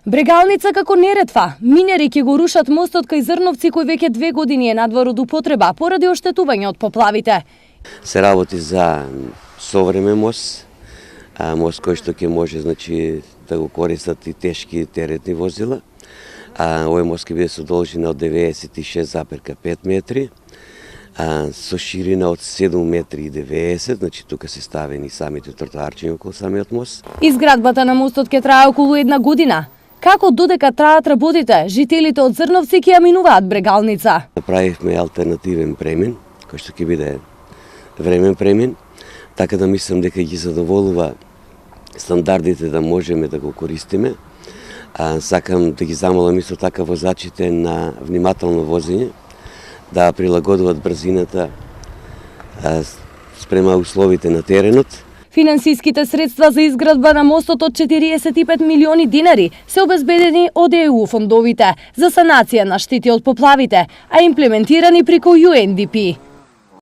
Брегалница како Неретва. Минери ќе го рушат мостот кај Зрновци кој веќе 2 години е надвор од употреба поради оштетување од поплавите. Се работи за современ мост, мост кој што ќе може да го користат и тешки теретни возила. Овој мост ќе биде со должина од 96,5 метри, со ширина од 7 метри и 90, тука се ставени самите тротоарчиња околу самиот мост. Изградбата на мостот ќе трае околу 1 година. Како додека траат работите, жителите од Зрновци ќе ја минуваат Брегалница? Направивме алтернативен премин, кој што ќе биде времен премин, така да мислам дека ги задоволува стандардите да можеме да го користиме. Сакам да ги замолам исто така возачите на внимателно возење, да прилагодуваат брзината спрема условите на теренот. Финансиските средства за изградба на мостот од 45 милиони динари се обезбедени од ЕУ фондовите за санација на штети од поплавите, а имплементирани преку UNDP.